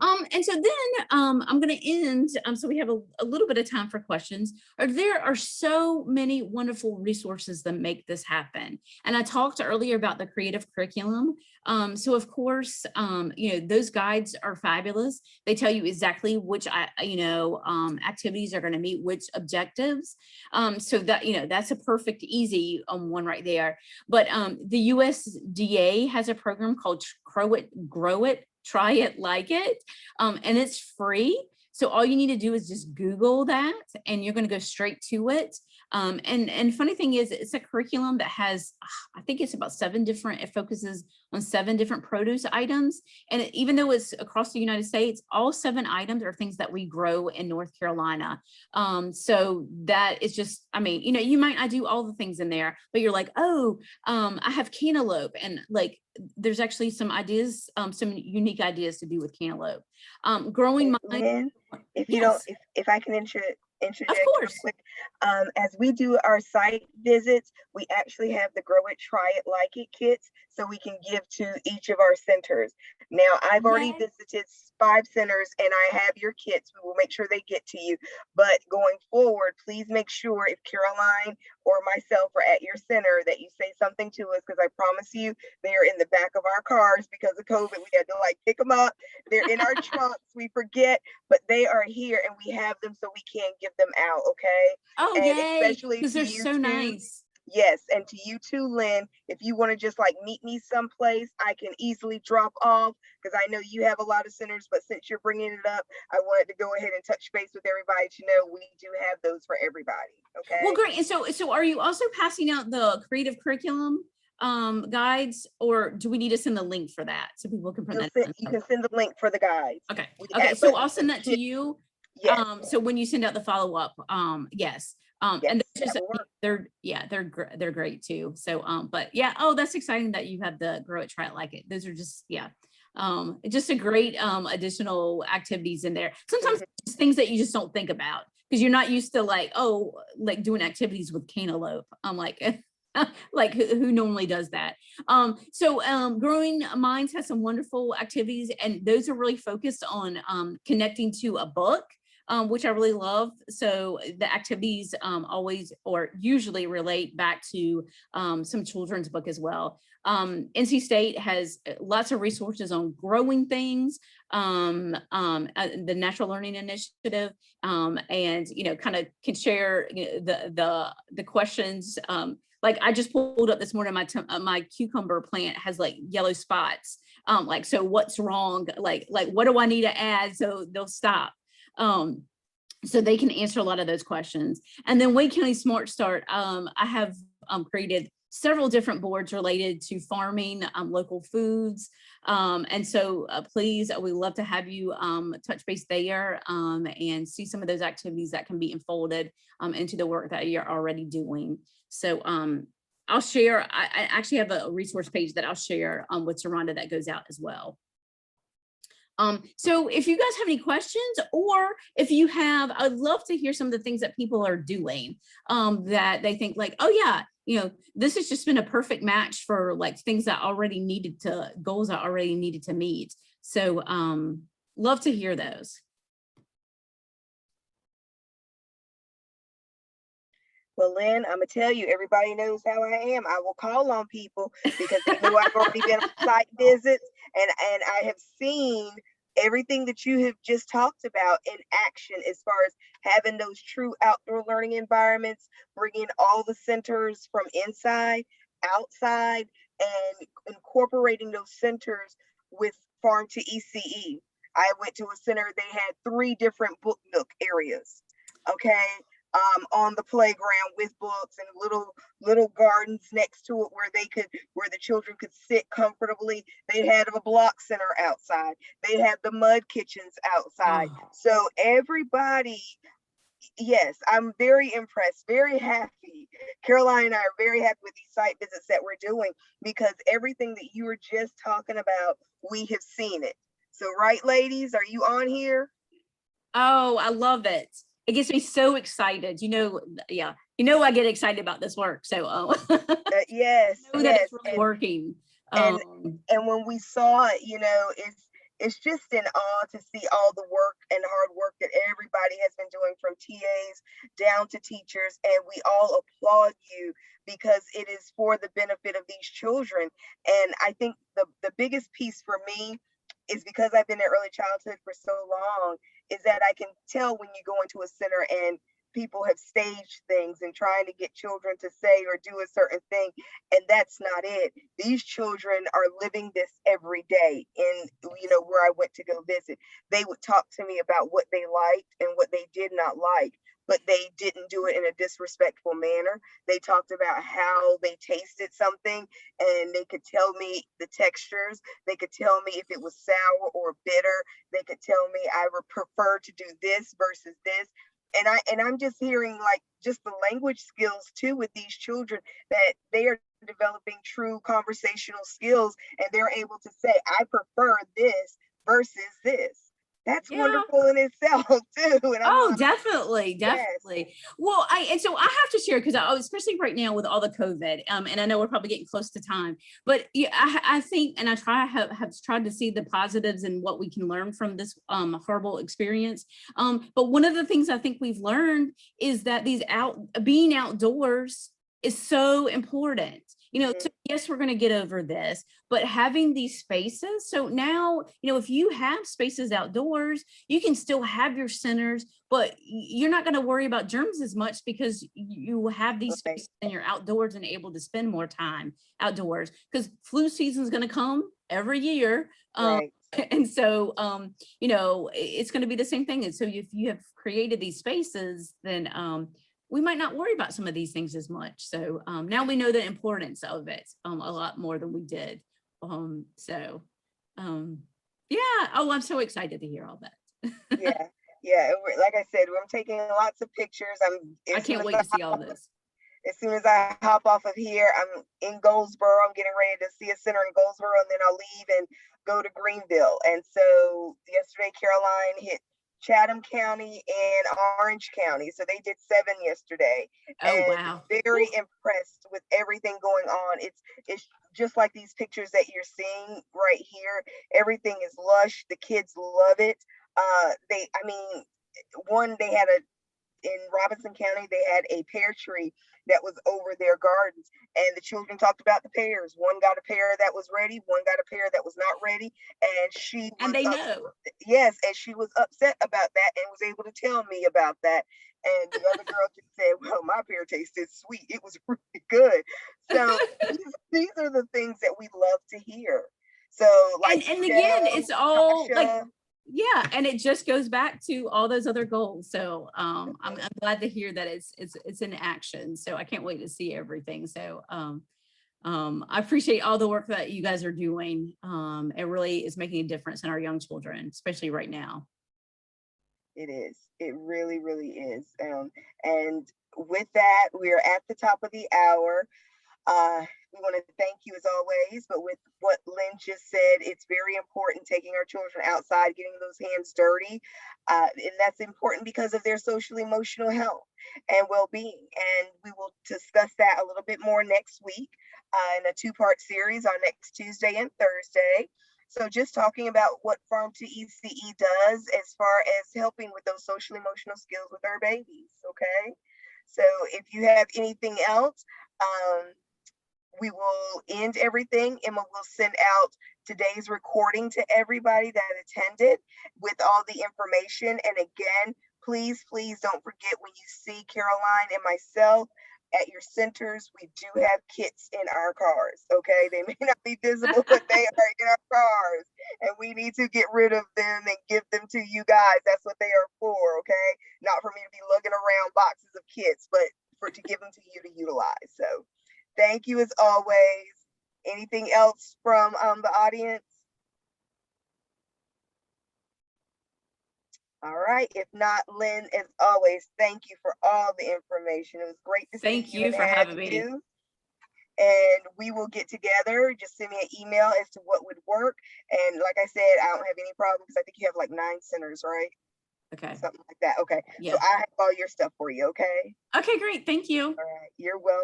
And so then I'm going to end. So we have a little bit of time for questions. There are so many wonderful resources that make this happen. And I talked earlier about the creative curriculum. So of course, those guides are fabulous. They tell you exactly which, activities are going to meet which objectives. So that, that's a perfect, easy one right there. But the USDA has a program called Grow It, Try It, Like It, and it's free. So all you need to do is just Google that, and you're going to go straight to it. And funny thing is, it's a curriculum that has, I think it's about it focuses on 7 different produce items. And even though it's across the United States, all 7 items are things that we grow in North Carolina. So that is just, you might not do all the things in there, but you're like, oh, I have cantaloupe, and like, there's actually some ideas, some unique ideas to do with cantaloupe. Growing my, Lynn, if you yes, don't, if I can interject of real course. quick, as we do our site visits, we actually have the Grow It, Try It, Like It kits, so we can give to each of our centers. Now, I've already Yay. visited 5 centers, and I have your kits. We will make sure they get to you. But going forward, please make sure if Caroline or myself are at your center that you say something to us, because I promise you, they're in the back of our cars because of COVID. We had to like pick them up. They're in our trunks. We forget, but they are here, and we have them so we can give them out. Okay. Oh, And yay, especially because to they're you so too. nice. Yes, and to you too, Lynn, if you want to just like meet me someplace, I can easily drop off, because I know you have a lot of centers, but since you're bringing it up, I wanted to go ahead and touch base with everybody to know we do have those for everybody. Okay. Well, great. And so are you also passing out the creative curriculum guides, or do we need to send the link for that so people can print that? You can send the link for the guides. Okay. Okay. So I'll send that to you. Yes. So when you send out the follow-up, yes. Yes, And just, that'll work. they're great too. So, but yeah, oh, that's exciting that you have the Grow It, Try It, Like It. Those are just, yeah. Just a great additional activities in there. Sometimes it's things that you just don't think about because you're not used to like, oh, like doing activities with cantaloupe. I'm like, like who normally does that? So Growing Minds has some wonderful activities, and those are really focused on connecting to a book, which I really love. So the activities always or usually relate back to some children's book as well. NC State has lots of resources on growing things, the Natural Learning Initiative, and kind of can share the questions. Like I just pulled up this morning, my cucumber plant has like yellow spots. Like, so what's wrong? Like what do I need to add so they'll stop? So they can answer a lot of those questions. And then Wake County Smart Start, I have created several different boards related to farming, local foods. And so please, we love to have you touch base there and see some of those activities that can be enfolded into the work that you're already doing. So I'll share, I actually have a resource page that I'll share with Sharonda that goes out as well. So if you guys have any questions, or if you have, I'd love to hear some of the things that people are doing that they think like, oh yeah, this has just been a perfect match for like things that already needed to, goals I already needed to meet. So love to hear those. Well, Lynn, I'm gonna tell you, everybody knows how I am. I will call on people because they know I've already been on site visits, and I have seen everything that you have just talked about in action as far as having those true outdoor learning environments, bringing all the centers from inside, outside, and incorporating those centers with Farm to ECE. I went to a center, they had 3 different book nook areas. Okay. On the playground with books and little gardens next to it where the children could sit comfortably. They had a block center outside. They had the mud kitchens outside. Oh. So everybody, yes, I'm very impressed, very happy. Caroline and I are very happy with these site visits that we're doing because everything that you were just talking about, we have seen it. So right, ladies, are you on here? Oh, I love it. It gets me so excited. Yeah, I get excited about this work. So, yes, that yes, it's really working. And when we saw it, it's just in awe to see all the work and hard work that everybody has been doing, from TAs down to teachers, and we all applaud you because it is for the benefit of these children. And I think the biggest piece for me is because I've been in early childhood for so long, is that I can tell when you go into a center and people have staged things and trying to get children to say or do a certain thing, and that's not it. These children are living this every day. In where I went to go visit, they would talk to me about what they liked and what they did not like, but they didn't do it in a disrespectful manner. They talked about how they tasted something, and they could tell me the textures. They could tell me if it was sour or bitter. They could tell me I would prefer to do this versus this. And I'm just hearing like just the language skills too with these children, that they are developing true conversational skills, and they're able to say, I prefer this versus this. That's wonderful in itself too. And like, definitely. Yes. Well, and so I have to share, because especially right now with all the COVID, and I know we're probably getting close to time, but yeah, I think, and I have tried to see the positives and what we can learn from this horrible experience. But one of the things I think we've learned is that being outdoors is so important. So yes, we're going to get over this, but having these spaces. So now, if you have spaces outdoors, you can still have your centers, but you're not going to worry about germs as much because you have these spaces and you're outdoors and able to spend more time outdoors, because flu season is going to come every year. Right. And so, it's going to be the same thing. And so if you have created these spaces, then we might not worry about some of these things as much. So now we know the importance of it a lot more than we did. Yeah. Oh, I'm so excited to hear all that. Yeah, yeah. Like I said, I'm taking lots of pictures. I can't wait to see all this. As soon as I hop off of here, I'm in Goldsboro. I'm getting ready to see a center in Goldsboro, and then I'll leave and go to Greenville. And so yesterday, Caroline hit Chatham County and Orange County. So they did 7 yesterday, Oh, and wow. very impressed with everything going on. It's just like these pictures that you're seeing right here. Everything is lush. The kids love it. I mean, they had in Robinson County, they had a pear tree that was over their gardens, and the children talked about the pears. One got a pear that was ready, one got a pear that was not ready, and she And was they know. yes, and she was upset about that and was able to tell me about that. And the other girl just said, "Well, my pear tasted sweet. It was really good." So these are the things that we love to hear. So, like And again, Steph, it's all like, Tasha, yeah, and it just goes back to all those other goals. So I'm glad to hear that it's in action. So I can't wait to see everything. So I appreciate all the work that you guys are doing. It really is making a difference in our young children, especially right now. it is. It really, really is. And with that, we are at the top of the hour. We want to thank you as always, but with what Lynn just said, it's very important taking our children outside, getting those hands dirty. And that's important because of their social emotional health and well-being. And we will discuss that a little bit more next week in a 2-part series on next Tuesday and Thursday. So just talking about what Farm to ECE does as far as helping with those social emotional skills with our babies. Okay. So if you have anything else, we will end everything. Emma will send out today's recording to everybody that attended with all the information. And again, please don't forget, when you see Caroline and myself at your centers, we do have kits in our cars. Okay, they may not be visible, but they are in our cars, and we need to get rid of them and give them to you guys. That's what they are for. Okay, not for me to be lugging around boxes of kits, but to give them to you to utilize. So thank you as always. Anything else from the audience? All right. If not, Lynn, as always, thank you for all the information. It was great to see Thank you you and for have having me. you. And we will get together. Just send me an email as to what would work. And like I said, I don't have any problem because I think you have like 9 centers, right? Okay. Something like that. Okay. Yeah. So I have all your stuff for you. Okay. Okay, great. Thank you. All right. You're welcome.